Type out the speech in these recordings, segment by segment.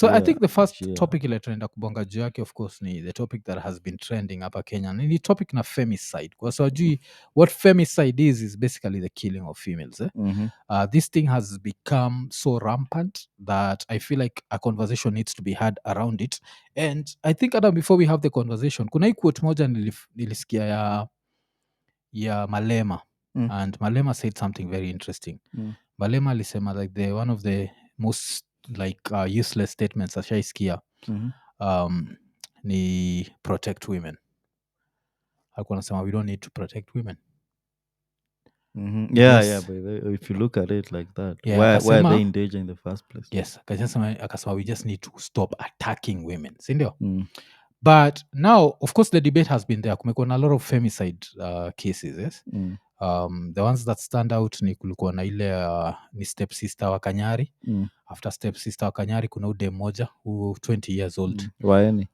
So I pia think the first njia. topic ile tunaenda kubonga juu yake of course ni the topic that has been trending hapa Kenya. Ni topic na femicide. Kwa sababu ajui what femicide is basically the killing of females. Mhm. This thing has become so rampant that I feel like a conversation needs to be had around it. And I think hata before we have the conversation, kuna hii quote moja nilisikia ya Malema. Mm. And Malema said something very interesting. Mm. Malema alisema like one of the most like useless statements ashaisikia Mhm. ni protect women. Alikuwa anasema we don't need to protect women. Mhm. Because- Yeah, but if you look at it like that, Yeah, why are akasema- they in danger in the first place? Yes, akasema we just need to stop attacking women, sindio? Mm. But now, of course, the debate has been there. Kumekuwa na a lot of femicide cases, yes? Mm. The ones that stand out ni kulikuwa na ile ni step sister wa Kanyari. Mm. After step sister wa Kanyari kuna ude mmoja who 20 years old. Mm. Waeni.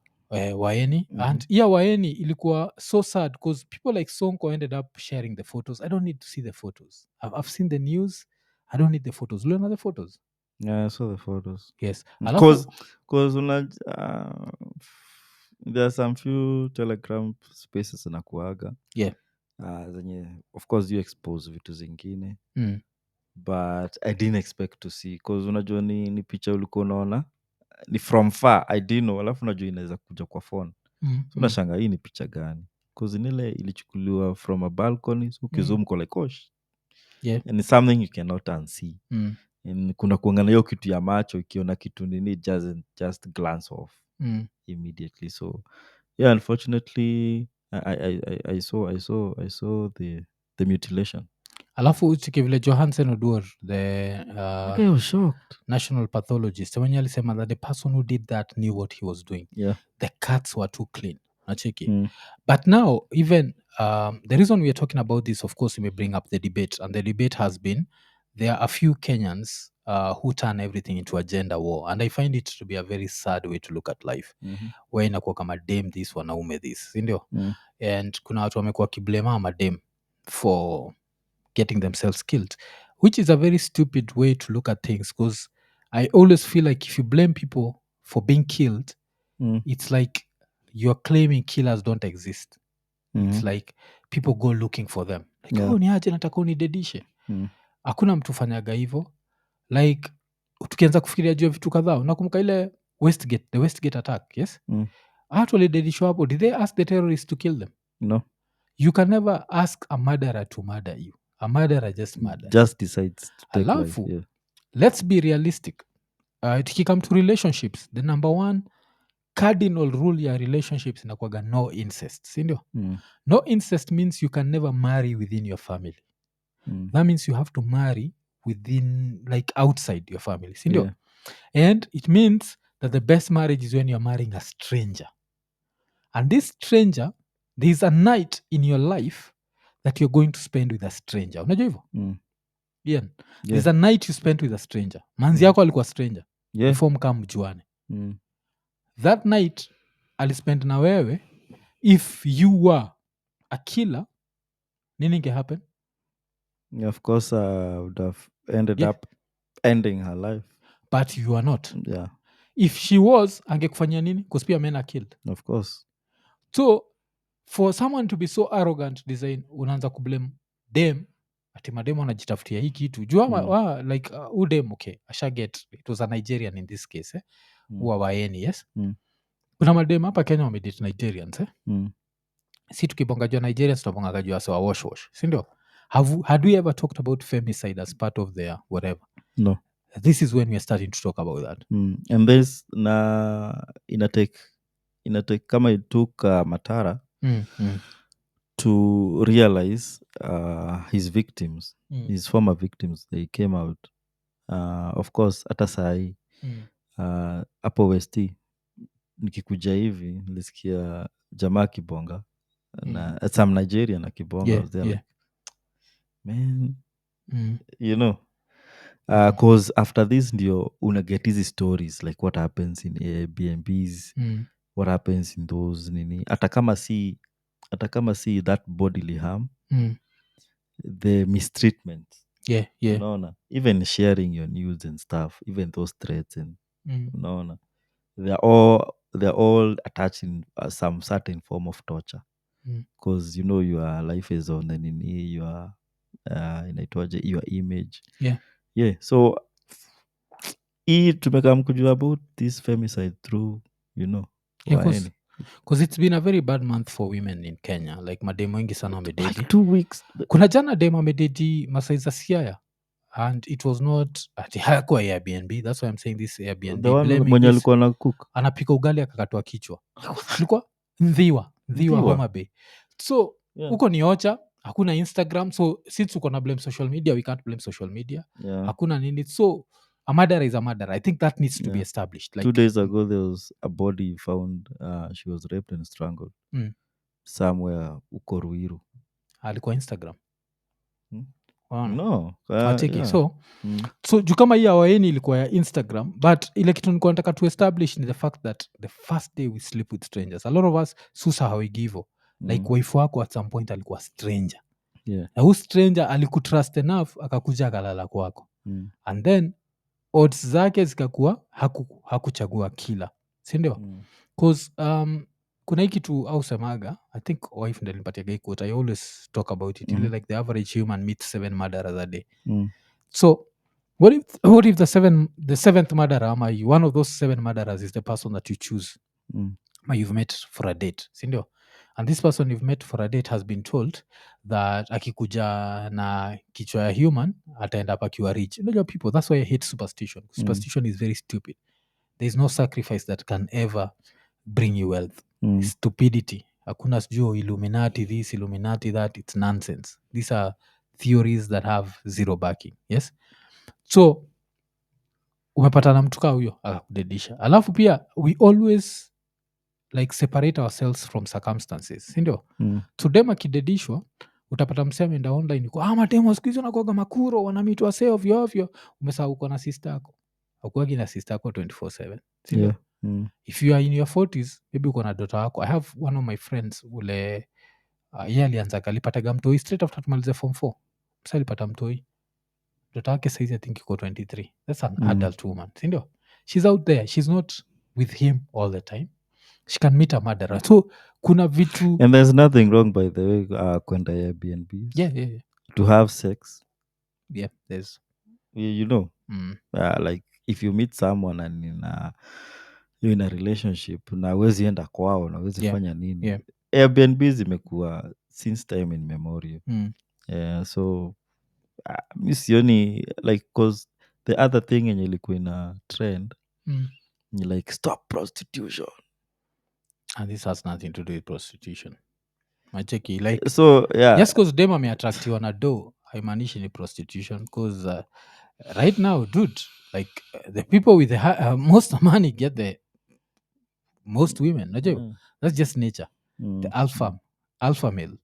Waeni. And Waeni ilikuwa so sad because people like Sonko ended up sharing the photos. I don't need to see the photos. I've seen the news. I don't need the photos. Learn the photos. Yeah, I saw the photos. Yes. Because there are some few Telegram spaces inakuaga. Yeah. Zenye of course you expose vitu zingine. Mm. But I didn't expect to see because unajua ni picha ulikuwa unaona ni from far I didn't know, alafu unajua inaweza kuja kwa phone. So unashanga hii ni picha gani? Because nile ilichukuliwa from a balcony, so ukizoom kwa like Yeah. and it's something you cannot unsee. Mm. And kuna kuangana hiyo kitu ya macho ikiona kitu nini just glance off Mm. immediately. So yeah, unfortunately I saw the mutilation. Alafu uchike vile Johansen Oduor, the I was shocked. national pathologist, mwenye alisema that the person who did that knew what he was doing. Yeah. The cuts were too clean. Nacheki. Mm. But now, even the reason we are talking about this, of course, we may bring up the debate. And the debate has been, there are a few Kenyans who turn everything into a gender war. And I find it to be a very sad way to look at life. Mhm. Where inakuwa kama dem this, wanaume this. Sindio? Mm. And kuna watu wamekuwa kiblema madem for getting themselves killed, which is a very stupid way to look at things, because I always feel like if you blame people for being killed, Mm. it's like you're claiming killers don't exist. It's Mhm. like people go looking for them. Like, Yeah. oh, ni aje nataka unidedishe. Mm. Hakuna mtu fanyaga hivo. Like, tukianza kufikiria juu ya vitu kadhaa, unakumbuka ile the Westgate attack, yes? Mm. Watu walidedishwa hapo, did they ask the terrorists to kill them? No. You can never ask a murderer to murder you. A murderer just murder. Just decides to take Alafu, life. Yeah. let's be realistic. Tukikam to relationships, the number one cardinal rule ya relationships inakuwaga no incest, sindio? Mm. No incest means you can never marry within your family. Mm. That means you have to marry within, like outside your family, sindio? Yeah. And it means that the best marriage is when you're marrying a stranger. And this stranger, there's a night in your life that you're going to spend with a stranger. Unajua hivyo? Mm. Ian, Yeah. there's a night you spent with a stranger. Manzi yako alikuwa stranger Yeah. before mkaa mjuane. Mm. That night alispend na wewe. If you were a killer, nini inge happen? Yeah, of course, would have ended Yeah. up ending her life. But you are not. Yeah, If she was, angekufanyia nini? Because pia men are killed. of course. So for someone to be so arrogant design, unaanza kublame dem ati madem anajitafutia hii kitu jua like udem okay ashaget it was a Nigerian in this case huwa Waeni, yes. Kuna madem hapa Kenya wamedate Nigerians si tukibonga jua Nigerians tunabonga jua sawa wash sindio? Had we ever talked about femicide as part of their whatever? No. This is when we are starting to talk about that. And this inatake kama it took Matara to realize his victims, his former victims, they came out. Of course hata sahi hapo Westi nikikuja hivi nilisikia jamaa kibonga na some Nigerian akibonga. Yeah, I was there yeah. like, man, you know, cause after this ndio unaget hizi stories like what happens in Airbnbs, what happens in those nini, hata kama si that bodily harm, the mistreatment. Yeah. Unaona, even sharing your news and stuff, even those threats and unaona, they're all attached in some certain form of torture, Mm. because you know your life is on the nini, your inaitwaje, your image. Yeah. Yeah, so hii tumekam kujua about this femicide through, you know, Yeah, Waeni. because it's been a very bad month for women in Kenya, like mademu wengi sana wamededi. Like 2 weeks. Kuna jana dem amededi masaiza Siaya, and it was not ati hayakuwa Airbnb. That's why I'm saying this Airbnb The one blaming mwenye this. alikuwa na cook. Anapika ugali akakatwa kichwa, ilikuwa Ndhiwa Ndhiwa. Homa Bay. So Yeah. huko ni Ocha, hakuna Instagram, so since uko na blame social media, we can't blame social media. Yeah. Hakuna nini, so a murder is a murder. I think that needs to be Yeah. established. 2 days ago there was a body found, she was raped and strangled somewhere uko Ruiru. alikuwa Instagram. Waona? No. Acheki. Yeah. So juu kama hii ya Waeni ilikuwa ya Instagram, but ile kitu nilikuwa nataka to establish ni the fact that the first day we sleep with strangers, a lot of us susa hawigivo like wife wako at some point alikuwa stranger. Yeah. Na huu stranger alikutrust enough akakuja akalala kwako, and then odds zake zikakuwa hakuchagua kila, sindio? Cause kuna hii kitu au semaga, I think wife ndo alinipatia hii quote, I always talk about it, ile like the average human meets 7 murderers a day. So what if the seventh murderer ama one of those 7 murderers is the person that you choose ama you've met for a date, sindio? And this person you've met for a date has been told that akikuja na kichwa ya human ataenda up akiwa rich. Unajua people, that's why I hate superstition. Superstition is very stupid. There is no sacrifice that can ever bring you wealth. Stupidity. Hakuna sijui Illuminati this, Illuminati that. It's nonsense. These are theories that have zero backing. Yes. So umepata na mtu kaa huyo akakudedisha, alafu pia we always like separate ourselves from circumstances, sindio? So dem akidedishwa utapata msee ameenda online mademo siku hizi wanakuwaga makuro wanamitu wasee ovyoovyo. Umesaa uko na sister yako, akuagi na sister yako 24/7, sindio? Yeah. If you are in your 40s, maybe uko na dota wako. I have one of my friends ule ye alianzaga alipataga mtoi straight after tumalize form 4. Msa alipata mtoi, dota wake saizi I think iko 23. That's an adult woman, sindio? She's out there, she's not with him all the time, she can meet a murderer. So kuna vitu And there's nothing wrong, by the way, kwenda Airbnbs. yeah. To have sex. Yeah, there's You know, like if you meet someone and you're in a relationship, na wezi enda kwao na wezi fanya nini. Yeah. Airbnbs imekuwa since time in memory. So mi sioni like, cause the other thing yenye ilikuwa ina trend ni like stop prostitution. And this has nothing to do with prostitution. Macheki like So yeah. just cause dem ameattractiwa na do haimaanishi ni prostitution, cause right now dude, like the people with the most money get the most women. Najua that's just nature. The alpha male.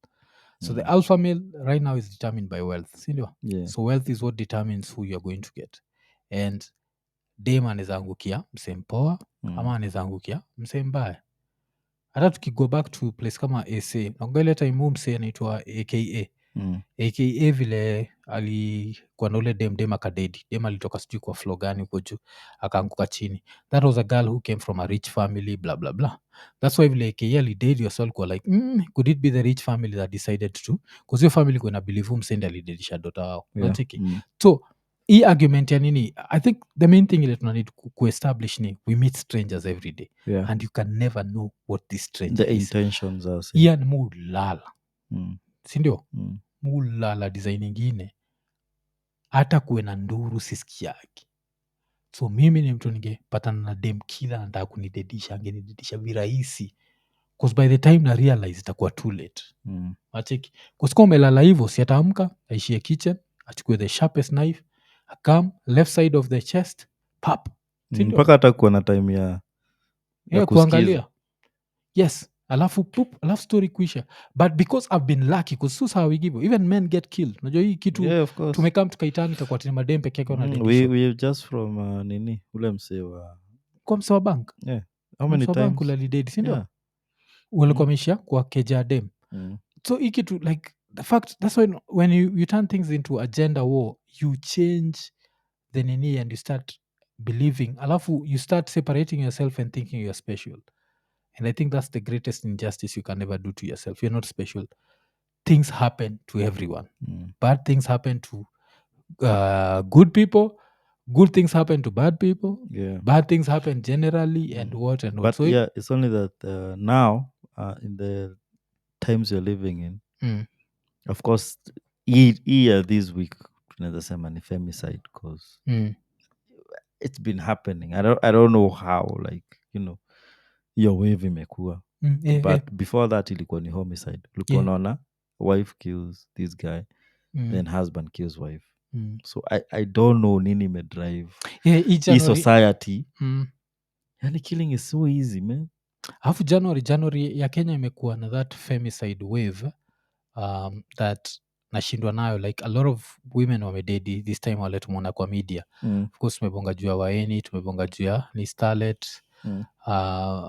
So the alpha male right now is determined by wealth, sindio? Yeah. So wealth is what determines who you're going to get. And dem anaweza angukia msee mpoa ama anaweza angukia msee mbaya. Hata tukigo back to place kama SA, naongelea time huu msee anaitwa AKA. AKA vile alikuwa na ule dem akadedi. Dem alitoka sijui kwa floor gani huko juu akaanguka chini. That was a girl who came from a rich family, blah blah blah. That's why vile AKA alidedi yourself kwa like could it be the rich family that decided to, because your family kuna believe msende alidedisha dota wao. So hii argument ya nini, I think the main thing ile tuna need kuestablish ni we meet strangers every day. Yeah. And you can never know what this stranger The is. intentions are Ian mulala sindio? Mulala design ingine hata kuwe na nduru sisikiaki. So mimi ni mtu ningepatana na dem kila nataka kunidedisha, angenidedisha virahisi, because by the time na realize itakuwa too late. Macheki kusika umelala hivo, si ataamka aishie kitchen achukue the sharpest knife akam left side of the chest pap, mpaka hata kuwa na time ya kuangalia. Yes, alafu story kuisha. But because I've been lucky, because susa hawigivo, even men get killed. Najua hii kitu tumekam tukaitani itakuwa tini madem peke yake wanadedishwa. We just from nini ule msee wa kwa msee wa bank. Yeah. How many times? Bank ulalidedi, sindio? Yeah. Walikuwa meishia kwa keja dem. So hii kitu like the fact, that's when you turn things into a gender war, you change the nini and you start believing alafu you start separating yourself and thinking you're special. And I think that's the greatest injustice you can ever do to yourself. You're not special. Things happen to everyone. Bad things happen to good people. Good things happen to bad people. Yeah. Bad things happen generally and what and what. But So yeah, it's only that now, in the times you're living in, mm, of course, year this week tunaweza sema ni femicide because mm, it's been happening. I don't know how, like, hiyo wave imekuwa. yeah, But before that ilikuwa ni homicide. Ulikuwa yeah, unaona wife kills this guy, mm, then husband kills wife. mm. So I don't know nini imedrive Yeah, hii hii January, society. mm. Yani killing is so easy, man. Alafu January ya Kenya imekuwa na that femicide wave that nashindwa nayo, like a lot of women wamededi this time wale tumeona kwa media. Of course tumebonga juu ya Waeni, tumebonga juu ya ni Starlet.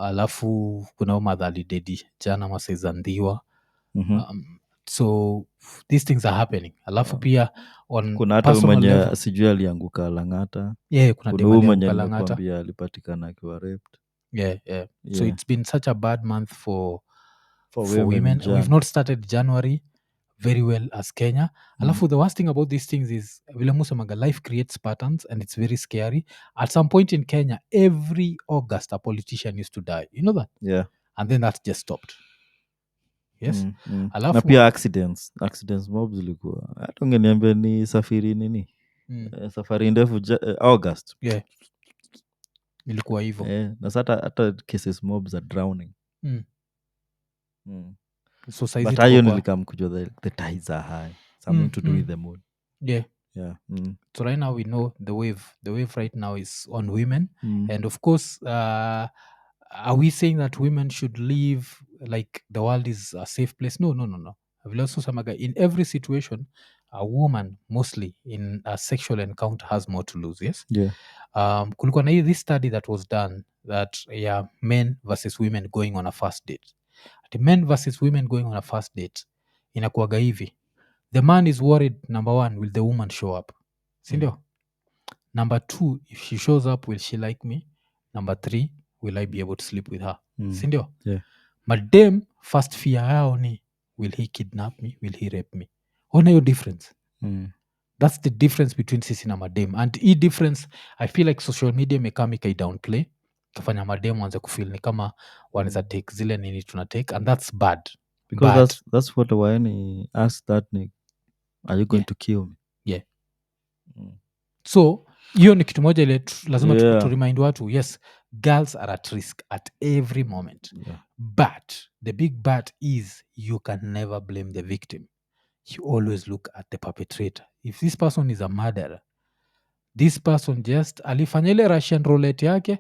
Alafu kuna umadha alidedi jana masezandhiwa. So these things are happening. Alafu pia on Kuna hata huyu personal mwenye level, sijui alianguka Lang'ata. kuna Kuna dem huyu mwenye alianguka Lang'ata. nimekuambia alipatikana akiwa raped. So Yeah. it's been such a bad month for women in women. Jan. We've not started January very well as Kenya. Alafu the worst thing about these things is vile musemaga, life creates patterns and it's very scary. At some point in Kenya, every August a politician used to die. You know that? Yeah. And then that just stopped. Yes. Na Alafu pia accidents mob zilikuwa. Hata ungeniambia ni safari nini? Safari ndefu August. yeah, ilikuwa hivyo. Na hata cases mob za drowning. So saizi But tuko hayo kwa- nilikamkujua the tides are high. Something to do with the mood. yeah. Yeah. So right now we know the wave right now is on women. And of course, are we saying that women should leave like the world is a safe place? No. Vile also samaga, in every situation, a woman mostly in a sexual encounter has more to lose. Yes. Yeah. Kulikuwa na this study that was done that men versus women going on a first date. Ati men versus women going on a first date inakuwaga hivi. The man is worried, number one, will the woman show up? Sindio? Number two, if she shows up, will she like me? Number three, will I be able to sleep with her? Sindio? Yeah. Madem first fear yao ni, will he kidnap me? Will he rape me? Ona hiyo difference. That's the difference between sisi na madem. And hii difference, I feel like social media imekama downplay kafanya madem wanze kufeel ni kama wanaweza take zile nini tunatake, and that's bad. Because that's what Waeni asked that nigga. Are you going to kill me? Yeah. So hiyo ni kitu moja ile lazima Yeah. to remind watu, yes, girls are at risk at every moment. Yeah. But the big but is you can never blame the victim. You always look at the perpetrator. If this person is a murderer, this person just alifanya ile Russian roulette yake,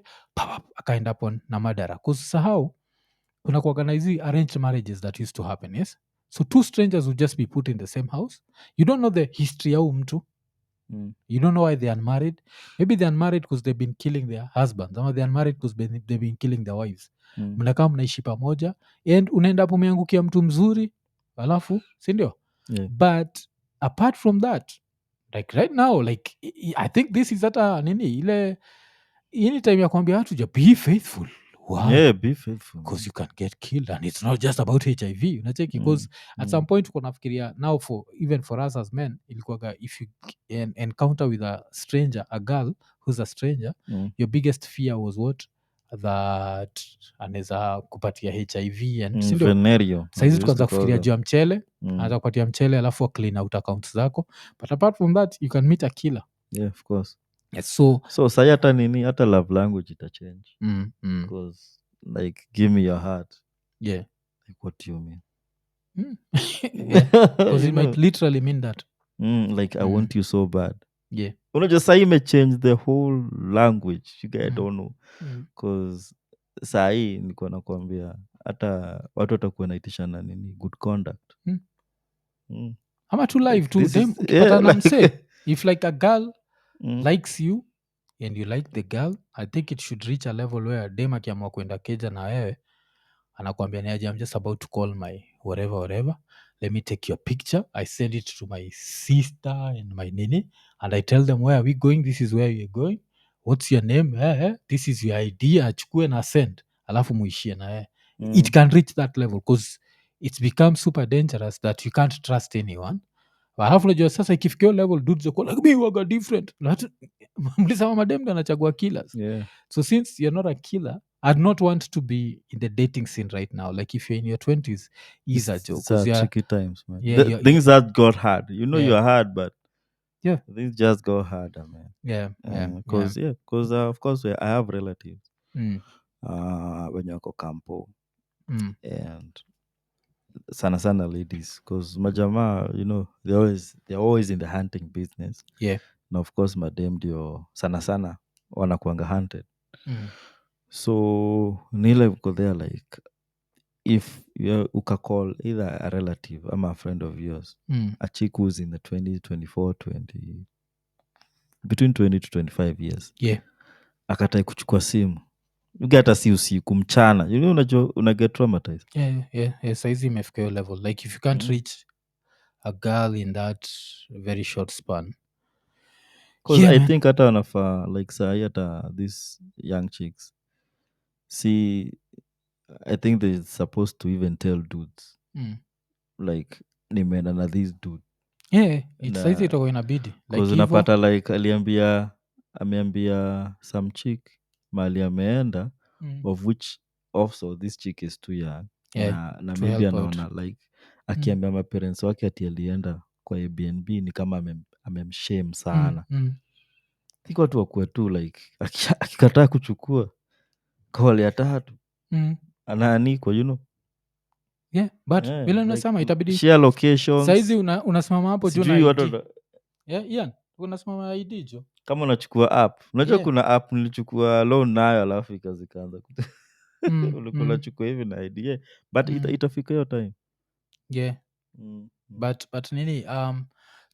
akaenda pon na murderer. Kusahau kuna kuagana hizi arranged marriages that used to happen. Yes, so two strangers will just be put in the same house. You don't know the history ya huyu mtu. You don't know why they're unmarried. Maybe they're unmarried because they've been killing their husbands, ama they're unmarried because they've been killing their wives. Mnakaa mnaishi pamoja and unaenda hapo umeangukia mtu mzuri alafu sindio? Yeah. But apart from that, like right now, like I think this is hata nini ile ini time ya kuambia watu ja be faithful. Why? Yeah, be faithful. Because you can get killed and it's not just about HIV. Unacheki because at some point uko nafikiria now even for us as men ilikuwaga if you encounter with a stranger, a girl who's a stranger, your biggest fear was what? That anaweza kupatia HIV and sindio? Venereal. Saizi tukaanza kufikiria juu ya mchele, anaweza kupatia mchele alafu clean out accounts zako. But apart from that you can meet a killer. Yeah, of course. Yes, so sai hata nini hata love language itachange. Because like give me your heart. Yeah. Like what do you mean? Because it might literally mean that. Like I want you so bad. Yeah. Unajua sai imechange the whole language. You guys don't know. Because sahii nilikuwa nakwambia hata watu watakuwa naitishana nini good conduct. Ama tu live tu This dem is- ukipata yeah, na like- mse if like a girl likes you and you like the girl, I think it should reach a level where dem akiamua kuenda keja na wewe anakuambia niaje, I'm just about to call my whatever, let me take your picture, I send it to my sister and my nini and I tell them where are we going, this is where we are going, what's your name, this is your id, achukue na send, alafu muishie na it can reach that level because it's become super dangerous that you can't trust anyone. Alafu najua sasa ikifikia hiyo level dudes wako like me waga different. Mlisema madem ndo anachagua killers. Yeah. So since you're not a killer, I'd not want to be in the dating scene right now. Like if you're in your 20s, is a joke. It's tricky times, man. Yeah, Things that got hard. You know, Yeah. you're hard, but Yeah. things just go harder, man. Yeah, Because of course I have relatives Mm, wenye wako kampo mm, and sana ladies, because majamaa, you know, they're always in the hunting business. yeah. Na of course madem ndio sana wanakuanga hunted. Mm, So nile uko there like if you ukacall either a relative ama a friend of yours, mm, a chick who's in the 20, 24, 20, between 20 to 25 years, yeah. akatai kuchukua simu, uge hata si usiku, mchana, you know, unajua una get traumatized. Yeah. Saizi imefika hiyo level. Like if you can't reach a girl in that very short span. Because Yeah, I man. think hata wanafaa like sahi hata these young chicks, see, I think they're supposed to even tell dudes Mm. like nimeenda na this dude, Yeah, na saizi itakuwa inabidi cause like hivo. unapata like ameambia some chick mali ameenda, of which also this chick is too young, Yeah, na to maybe help out. anaona like akiambia maparents wake ati alienda kwa Airbnb ni kama amemshame sana. Think watu wakuwe tu like akikataa kuchukua call ya tatu anaanikwa, you know. Yeah, but vile Like, unasema itabidi share locations. saizi unasimama hapo juu na Sijui watu ID. Yeah, Ian, unasimama na ID jo. kama unachukua app, unajua Yeah. kuna app nilichukua loan nayo alafu zikaanza ulikuwa Mm. unachukua hivi na idea but itafika hiyo time. Yeah. But nini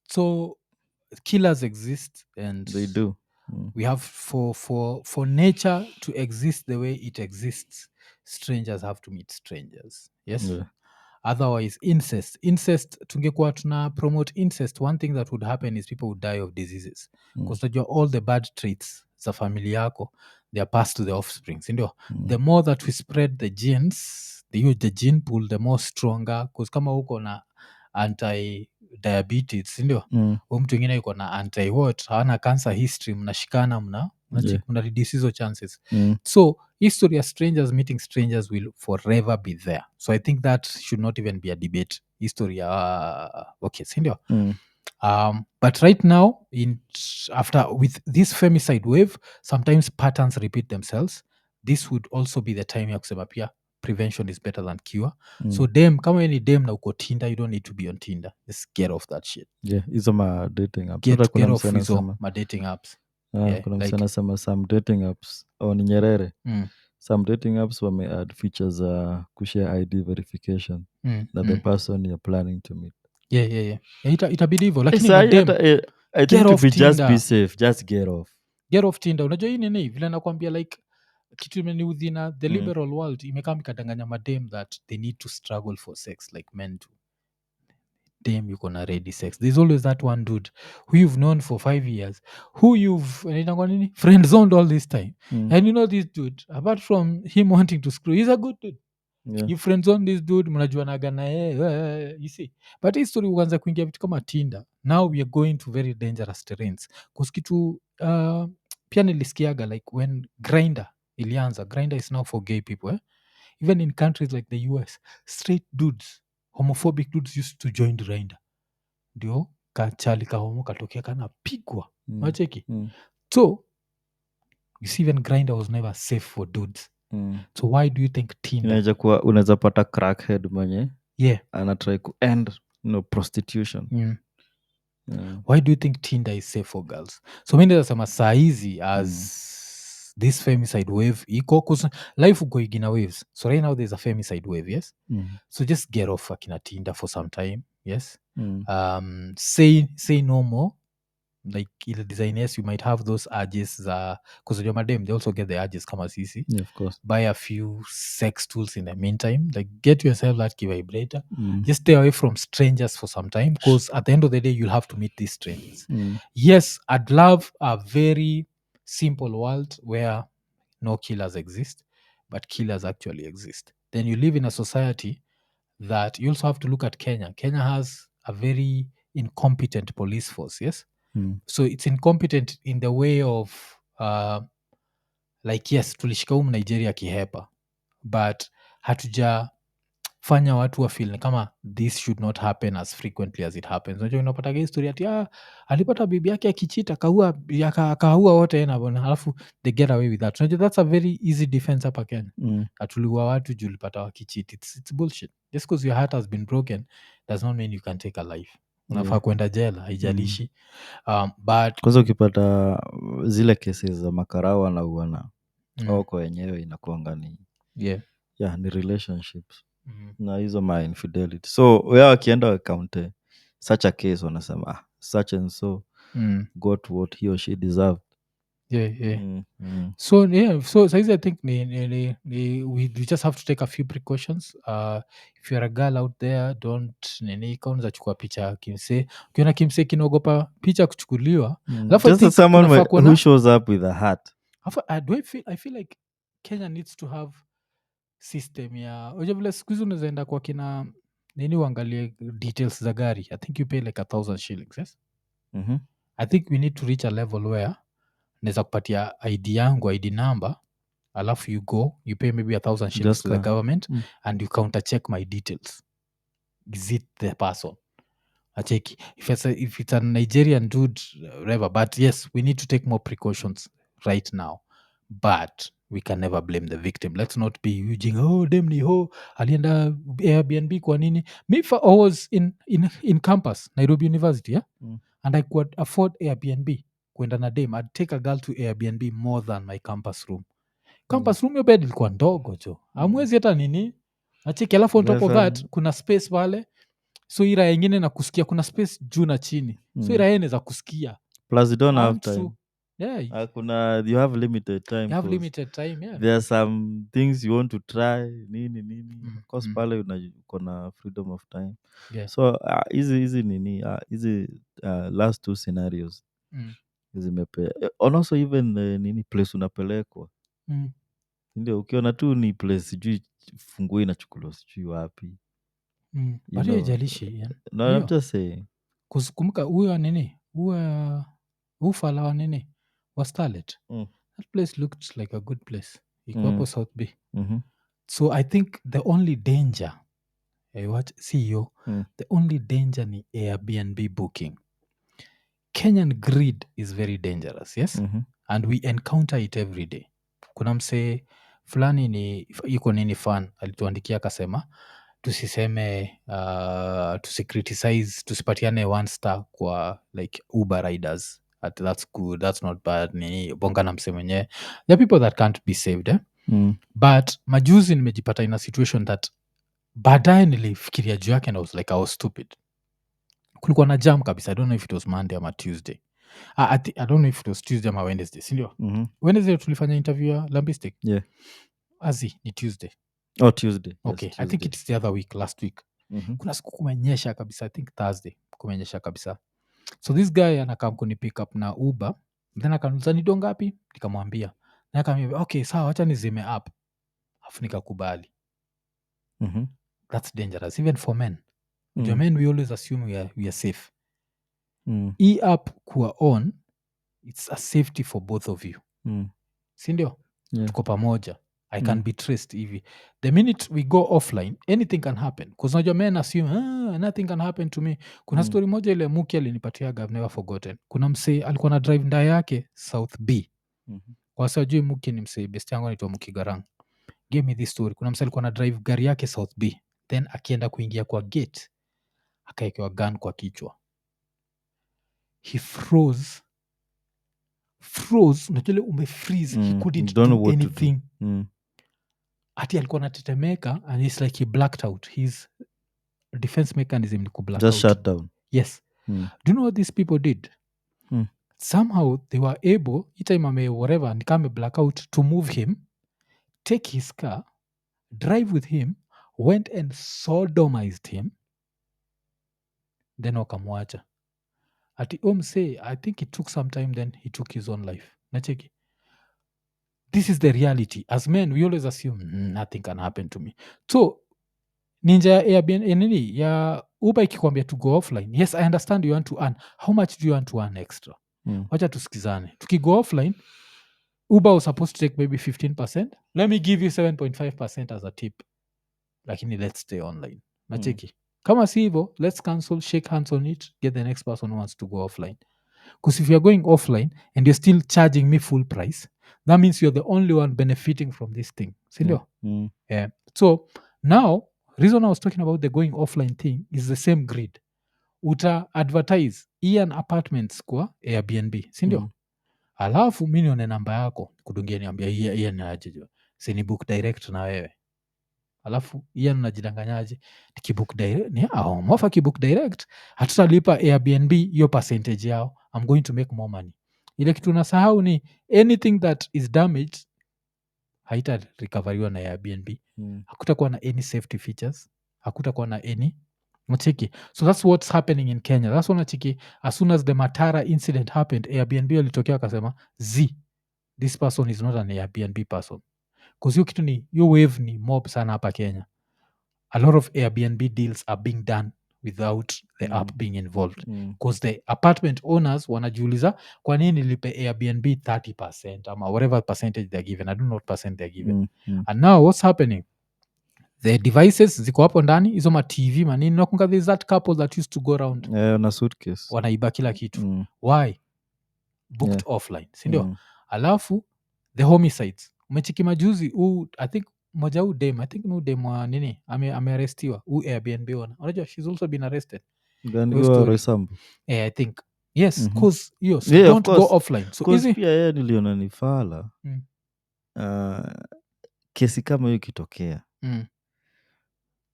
so killers exist and They do. we have for nature to exist the way it exists, strangers have to meet strangers. Yes. Yeah. Otherwise incest tungekuwa tuna promote incest, one thing that would happen is people would die of diseases because all the bad traits za family yako they are passed to the offspring, sindio? The more that we spread the genes, they use the gene pool, the more stronger, because kama uko na anti diabetes, sindio? Mtu ingine yuko na anti what, hawana cancer history, mnashikana mna reduce hizo chances. So history of strangers meeting strangers will forever be there. So I think that should not even be a debate. History okay, sindio? But right now after with this femicide wave, sometimes patterns repeat themselves. This would also be the time ya kusema pia prevention is better than cure. So kama any dem na uko Tinder, you don't need to be on Tinder. Just get off that shit. Yeah, hizo ma dating apps. Get Kuna off msana hizo sema. ma dating apps. Kuna like- msana sema some dating apps ni Nyerere. Mm, Some dating apps wame add features za kushare ID verification na the person you're planning to meet. yeah. Itabidi hivyo lakini Sahi madem, hata, I think get to off be just be Tinder. safe, just get off. Get off Tinder. Unajua hii nini vile nakwambia, like kitu imeniudhi na the liberal world imekaa mikadanganya madem that they need to struggle for sex like men do. Dem yuko na ready sex, there's always that one dude who you've known for 5 years, who you've inaitangwa nini, friend zoned all this time, and you know this dude, apart from him wanting to screw, he's a good dude. Yeah. You friends on this dude, mnajuanaga na yeye, you see. But hii story uanza kuingia vitu kama Tinder, now we are going to very dangerous terrains bcause kitu pia nilisikiaga like when Grindr ilianza, Grindr is now for gay people. Even in countries like the US, straight dudes, homophobic dudes used to join Grindr, ndio kachali kahomo katokea kanapigwa nacheki. So you see, even Grindr was never safe for dudes. So why do you think Tinder? Inaweza kuwa unaweza pata crackhead mwenye Yeah. anatry ku end prostitution. Why do you think Tinder is safe for girls? So mi nazasema saa hizi as this femicide wave iko, 'cause life uko igina waves. So right now there's a femicide wave, yes? So just get off akina Tinder for some time, yes? Say no more. Like ile design, yes, you might have those urges because your madam, they also get the urges kama sisi. Yeah, of course. Buy a few sex tools in the meantime, like get yourself that key vibrator. Just stay away from strangers for some time, because at the end of the day you'll have to meet these strangers. Yes, I'd love a very simple world where no killers exist, but killers actually exist. Then you live in a society that you also have to look at Kenya. Kenya has a very incompetent police force, yes? Mm. So it's incompetent in the way of like, yes, tulishika Nigeria kihepa, but hatujafanya watu wafil kama this should not happen as frequently as it happens. Unajua unapataga historia ati alipata bibi yake akichita akaua wote alafu they get away with that. Unajua that's a very easy defense hapa Kenya. Atuliua watu juu ulipata wakichit. It's bullshit. Just because your heart has been broken does not mean you can take a life. Unafaa Yeah. kwenda jela haijalishi. But Kwanza ukipata zile kesi za makarau wanauana wako wenyewe inakuanga ni ni relationships na hizo ma infidelity. So wea wakienda wakaunte such a case wanasema such and so got what he or she deserved. So saizi I think we just have to take a few precautions. If you're a girl out there, don't kaunza chukua picha kimse, ukiona kimse kinaogopa picha kuchukuliwa. Alafu I Just think someone unafaa kuwa na- who shows up with a hat. I feel like Kenya needs to have system ya unajua vile siku hizi unawezaenda kwa kina nini uangalie details za gari. I think you pay like 1,000 shillings, yes? I think we need to reach a level where naweza kupatia ID yangu, ID number, alafu you go, you pay maybe 1,000 shillings Just to the ka- government and you counter check my details. Is it the person? Acheki. If it's a Nigerian dude, whatever. But yes, we need to take more precautions right now. But we can never blame the victim. Let's not be using, dem ni alienda Airbnb kwa nini? Me, I was in campus, Nairobi University, yeah? And I could afford Airbnb. Kwenda na dem, I'd take a girl to Airbnb more than my campus room. Campus room, your bed ilikuwa ndogo jo. Amwezi hata nini. Nacheki, alafu on top of that, kuna space pale. So ira yengine na kusikia kuna space juu na chini. So ira yene za kusikia. Plus you don't have And time. so, yeah, You have limited time. you have 'cause limited time, yeah. there are some things you want to try nini. Of course pale uko na freedom of time. Yeah. So hizi nini hizi last two scenarios zimepe and also even nini place unapelekwa ndio ukiona tu ni place sijui funguo inachukuliwa sijui wapi. You But know. haijalishi, yeah. No, I'm just saying. Kumbuka huyo nini ufala wa nini wa Starlet. That place looked like a good place. Iko hapo South Bay. So I think the only danger CEO, the only danger ni Airbnb booking. Kenyan greed is very dangerous, yes? And we encounter it every day. Kuna msee fulani ni iko nini fan alituandikia akasema tusiseme tusicriticize, tusipatiane 1 star kwa like Uber riders. That's good, that's not bad, ni bonga na msee mwenyewe. There are people that can't be saved, eh? But majuzi nimejipata in a situation that baadaye nilifikiria juu yake and I was like I was stupid. Kulikuwa na jam kabisa. I don't know if it was Monday ama Tuesday. I don't know if it was Tuesday ama Wednesday, sindio? Wednesday tulifanya interview ya Lambistic. Yeah. Azi ni Tuesday. Oh, Tuesday. Okay, Yes, I think Tuesday. it's the other week, last week. Kuna siku kumenyesha kabisa, I think Thursday kumenyesha kabisa. So this guy anakam kuni pick up na Uber, then akaniuliza ni do ngapi? Nikamwambia. Na akamwambia okay, sawa, acha nizime app. Afu nikakubali. That's dangerous even for men. Men, we always assume we are safe. Hii app kuwa on, it's a safety for both of you. Sindio? Yeah. Tuko pamoja. I can be traced hivi. The minute we go offline, anything can happen. Because najua men assume, nothing can happen to me. Kuna story moja ile Muki alinipatiaga, I've never forgotten. Kuna msee alikuwa na drive nda yake South B. Wasajui Muki ni msee, best yangu anaitwa Muki Garang. Give me this story. Kuna msee alikuwa na drive gari yake South B. Then akienda kuingia kwa gate, akaekewa gun kwa kichwa. He froze, unajua umefreeze. He couldn't Don't know do what to anything. do. Ati alikuwa natetemeka and it's like he blacked out. His defense mechanism ni kublack Just out. shut down. Yes. Do you know what these people did? Somehow they were able, each time ame whatever, nikame black out, to move him, take his car, drive with him, went and sodomized him, then wakamwacha. Ati say, I think it took some time, then he took his own life. Nacheki. this is the reality. As men, we always assume nothing can happen to me. So ninja ya Airbnb nini ya Uber ikikwambia to go offline, yes, I understand you want to earn. How much do you want to earn extra? Wacha tusikizane. Tukigo offline, Uber was supposed to take maybe 15%. Let me give you 7.5% as a tip. Lakini let's stay online. Nacheki. Kama si hivo, let's cancel, shake hands on it, get the next person who wants to go offline. Because if you're going offline and you're still charging me full price, that means you're the only one benefiting from this thing. Sindio? Yeah. So now, reason I was talking about the going offline thing is the same grid. Uta advertise Ian apartments kwa Airbnb, sindio? Alafu mi nione namba yako kudungia niambia Ian ajijua. Sini book direct na wewe. Alafu Ian unajidanganyaje? Nikibook direct, mwafa kibook direct, hatutalipa Airbnb hiyo percentage yao. I'm going to make more money. Ile kitu nasahau ni anything that is damaged haita recoveriwa na Airbnb. Hakutakuwa na any safety features, hakutakuwa na any nachiki. So that's what's happening in Kenya. That's what nachiki. As soon as the Matara incident happened, Airbnb walitokea wakasema this person is not an Airbnb person. Because hiyo kitu ni hiyo wave ni mob sana hapa Kenya. A lot of Airbnb deals are being done without the app being involved. Because the apartment owners wanajiuliza kwa nini nilipe Airbnb 30% ama whatever percentage they're given. I don't know what percent they're given. And now what's happening? The devices ziko hapo ndani, hizo ma TV manini, nakunga there's that couple that used to go around na suitcase wanaiba kila kitu. Why? Booked offline, sindio? Alafu the homicides umechiki majuzi I think moja dem I think no dem wa nini amearestiwa Airbnb ona, unajua she's also been arrested. I think yes, cause hiyo so Yeah, of don't go course. offline. So Cause easy. pia yeye niliona ni fala kesi kama hiyo ikitokea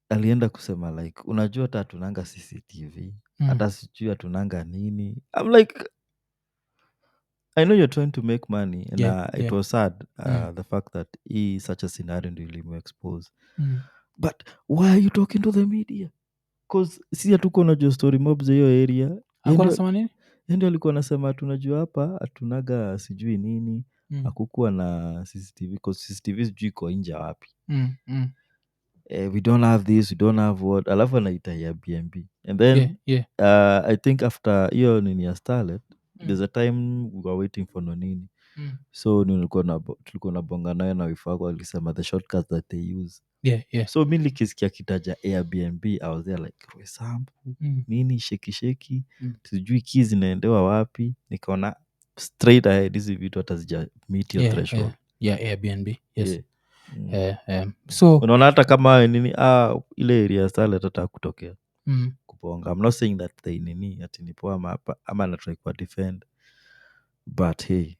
alienda kusema like unajua hata hatunanga CCTV hata sijui hatunanga nini. I'm like, I know you're trying to make money and it was sad the fact that such a scenario ndio ilimuexpose. But why are you talking to the media? Cause si hatuko najua story mob za hiyo area. Anasema nini? Ndio alikuwa anasema tunajua hapa hatunaga sijui nini, hakukuwa na CCTV cause CCTV sijui iko nje wapi. We don't have this, we don't have what. Alafu anaita Airbnb. And then I think after hiyo nini ya Starlet, there's a time we were waiting for Nini. So tulikuwa na bonga nayo na wife wako alisema the shortcuts that they use. So mi likisikia kitaja Airbnb, I was there like Roysambu, nini sheki sijui keys zinaendewa wapi, nikaona straight ahead hizi vitu hata zija meet your threshold. Airbnb, yes. So unaona hata kama nini ile area style hata kutokea kuponga. I'm not saying that they nini ati ni poa ama na try kwa defend, but hey,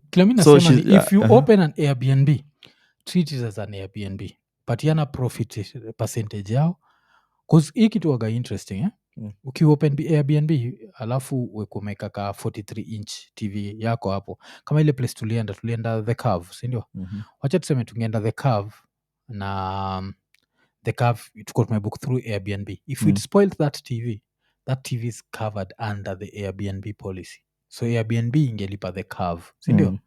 kila mimi nasema ni if you open an Airbnb, treat it as an Airbnb, but yana profit percentage yao, cause hii kitu waga interesting ukiopen Airbnb alafu wekumeka ka 43 inch TV yako hapo, kama ile place tulienda the Curve, sindio? Wacha tuseme tungeenda the Curve na the Curve tuko tumebook through Airbnb. If we'd spoiled that TV is covered under the Airbnb policy, so Airbnb ingelipa the Curve, sindio?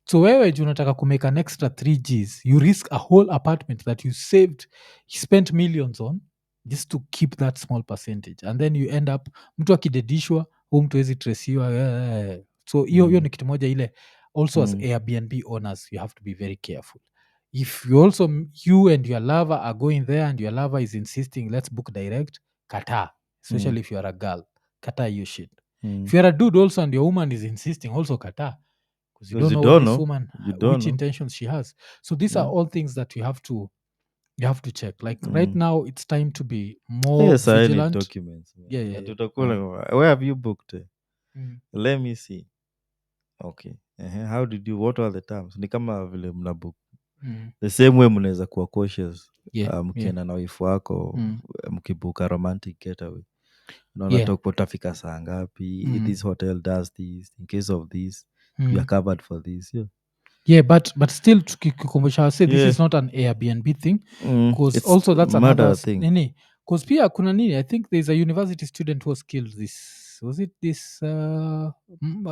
So wewe juu unataka kumake an extra 3Gs, you risk a whole apartment that you spent millions on just to keep that small percentage, and then you end up mtu akidedishwa huu mtu wezi tresiwa. So hiyo ni kitu moja ile also as Airbnb owners you have to be very careful. If you and your lover are going there and your lover is insisting let's book direct, kata, especially if you are a girl, kata you shit. If you are a dude also and your woman is insisting, also kata, because you don't know what this woman which intentions she has. So these are all things that you have to check. Like right now it's time to be more vigilant. Documents, where have you booked? Let me see. Okay. How did you, what are the terms? Ni kama vile mna book the same way mnaweza kuwa cautious mkienda na wife wako mkibuka romantic getaway, unaona utafika saa ngapi, this hotel does this, in case of this you are covered for this. But still tukikumbusha say this is not an Airbnb thing, because also that's another thing. Nini, because pia kuna nini, I think there's a university student who was killed was it this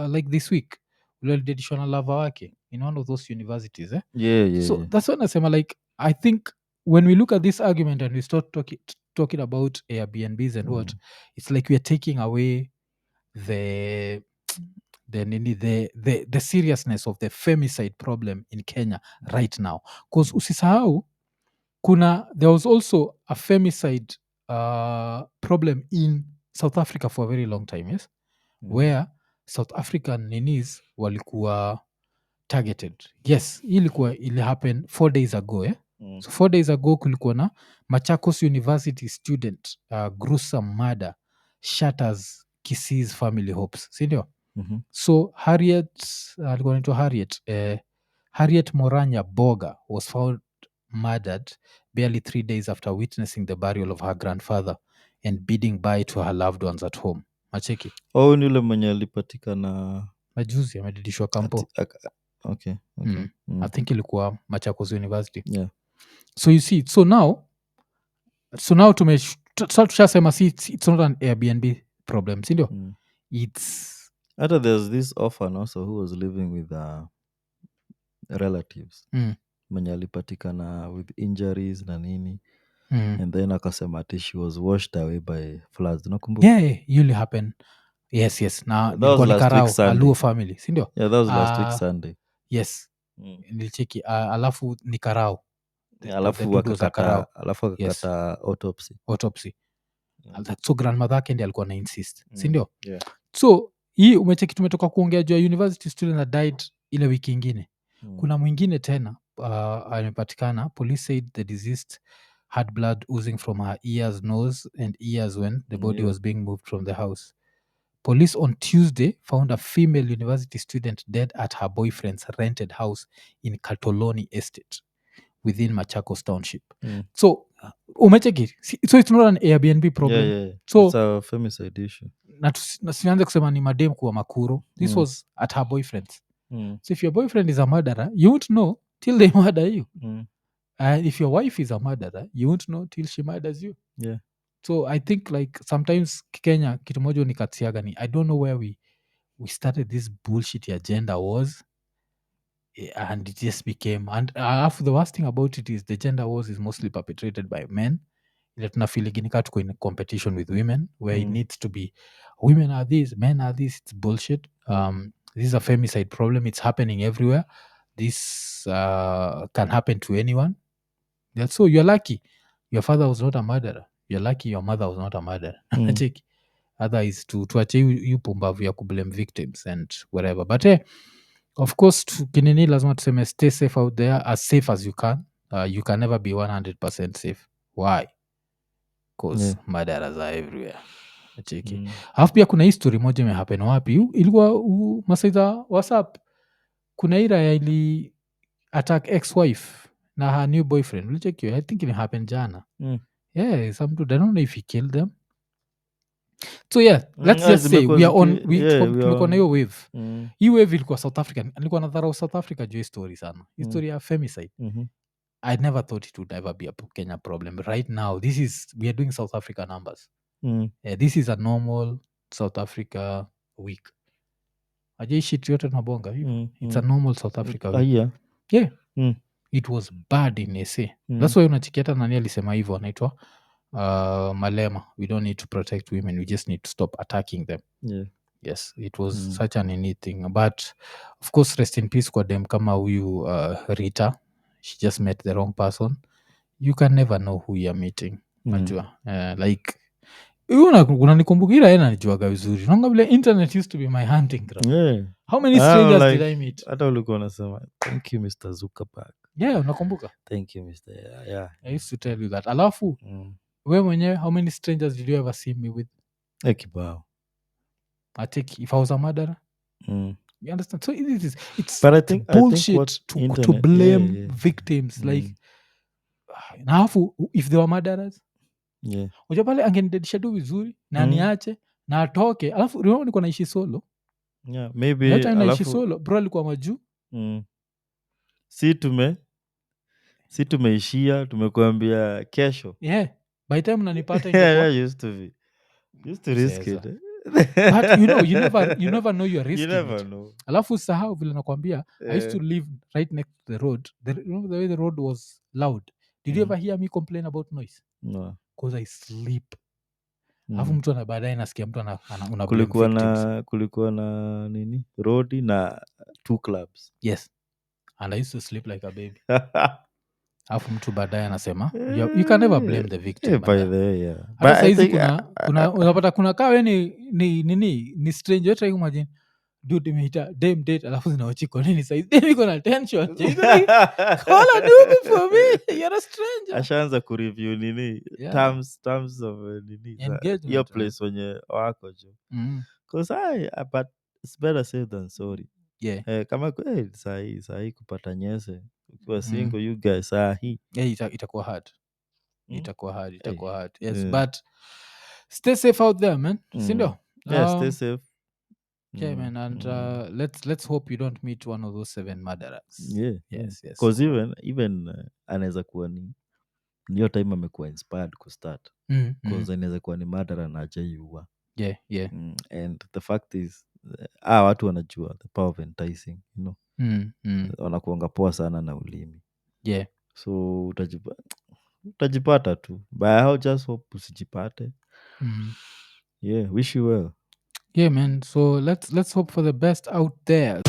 like this week, ulidedishwa na lava wake. in one of those universities Yeah. so that's what nasema like I think when we look at this argument and we start talking about Airbnbs and what it's like we are taking away the the seriousness of the femicide problem in Kenya right now because usisahau there was also a femicide problem in South Africa for a very long time, yes, where South African ninis walikuwa targeted. Yes, ili happen 4 days ago, so 4 days ago kulikuwa na Machakos University student gruesome murder shatters Kisses family hopes, sindio? So alikuwa anaitwa Harriet Moranya Boga was found murdered barely 3 days after witnessing the burial of her grandfather and bidding bye to her loved ones at home. Macheki Ni yule mwenye alipatikana majuzi amedidishwa kampo. Okay. I think ilikuwa Machakos University. Yeah. So you see, so now tushasema it's not an Airbnb problem, sindio? It's Hata there's this orphan also who was living with relatives mwenye alipatikana with injuries na nini and then akasema ati she was washed away by floods. Unakumbuka? Yeah, usually happen. Yes. Na That was nilikuwa last week Nikarao, Sunday. Aluo family, sindio? Yeah, that was last week Sunday. Yes. Nilicheki alafu Nikarao. Alafu akakata autopsy. So grandmother yake ndiye alikuwa na insist, sindio? Yeah. So hii umecheki tumetoka kuongea juu ya university student that died ile wiki ingine. Kuna mwingine tena amepatikana. Police said the deceased had blood oozing from her ears, nose and ears when the body was being moved from the house. Police on Tuesday found a female university student dead at her boyfriend's rented house in Katoloni Estate within Machakos Township. So umecheki, so it's not an Airbnb problem. Yeah. So it's a femicide issue. na sianze kusema ni madem kuwa makuro. This was at her boyfriend's. So if your boyfriend is a murderer, you won't know till they murder you. And if your wife is a murderer, you won't know till she murders you. Yeah. So I think like sometimes Kenya kitu moja unikatiaga ni I don't know where we started this bullshit agenda wars and it just became and the worst thing about it is the gender wars is mostly perpetrated by men. Ile tunafiliginika tuko in competition with women where it needs to be women are this, men are this. It's bullshit. This is a femicide problem. It's happening everywhere. This can happen to anyone. That's so you're lucky your father was not a murderer. You're lucky your mother was not a murderer. Check. Otherwise tuache you pumbavu ya kublame victims and whatever. But of course kinini lazima tuseme stay safe out there as safe as you can. You can never be 100% safe. Why? Because murderers are everywhere. Cheki. Alafu pia kuna history moja imehappen wapi? Ilikuwa masaidha WhatsApp. Kuna ira ya ili attack ex-wife na her new boyfriend. Ulicheck I think it happened jana. Yeah, some dude, I don't know if he killed them. So yeah, let's just say we are on tumekuwa na hiyo wave. Hii wave ilikuwa South African. Alikuwa nadharau South Africa juu story sana. History ya femicide. I never thought it would ever be a Kenya problem. Right now, we are doing South Africa numbers. This is a normal South Africa week. Ajai shit yote tunabonga hivi. It's a normal South Africa week. Yeah. It was bad in SA. That's why unachikiata nani alisema hivyo anaitwa Malema. We don't need to protect women. We just need to stop attacking them. Yeah. Yes, it was such an innate thing. But of course, rest in peace kwa dem kama huyu Rita. She just met the wrong person. You can never know who you're meeting. Najua. Like unanikumbuka ila yena nijuaga vizuri. Nonga vile internet used to be my hunting ground. Yeah. How many strangers did I meet? Hata ulikuwa unasema thank you Mr. Zuckerberg. Yeah, unakumbuka? Thank you Mr. Yeah. I used to tell you that. Alafu we mwenyewe how many strangers did you ever see me with? Kibao. I take if I was a murderer. You understand? So it's But I think bullshit to blame victims like na alafu if they were murderers. Yeah. Unajua pale angenidedisha tu vizuri na niache na atoke. Alafu remember niko naishi solo. Yeah, maybe hata naishi solo. Bro alikuwa majuu. Si tumeishia tumekuambia kesho. Yeah. By the time unanipata yeah, used to risk it. but you never know you're You risking never it. know. Alafu sahau vile nakwambia, I used to Eh, live right next to the road. The way the road was loud. Did you mm, ever hear me complain about noise? no. Because I sleep. Alafu Mm. mtu baadaye nasikia mtu una blame victims. Kulikuwa na nini rodi na 2 clubs. Yes, and I used to sleep like a baby. Alafu mtu baadaye anasema you can never blame the victim. By the way, yeah. But Hata I saizi think kuna unapata kuna kawe ni strange. Wetu imagine dude imeita dem date alafu zinaochiko nini saizi dem iko na tension je, iko like call a dude for me, you're a stranger. ashaanza kureview nini Yeah, terms of nini hiyo engagement. place wenye wako jo. Mm. Cause but it's better safe than sorry. Yeah. Kama sahi kupata nyese ukiwa Mm. single you guys sahi. Yeah, itakuwa hard. Mm. Itakuwa Hey. hard. Yes, Yeah. but stay safe out there, man. Sindio? Yeah, stay safe. Okay, man, and let's hope you don't meet one of those 7 murderers. Yeah. Yes. Cause even anaweza kuwa ni hiyo time amekuwa inspired kustart. Cause anaweza kuwa ni murderer na hajaiua. Yeah. And the fact is watu wanajua the power of enticing, wanakuanga poa sana na ulimi. Yeah. So utajipata tu, but I'll just hope usijipate. Yeah, wish you well. Yeah, man, so let's hope for the best out there.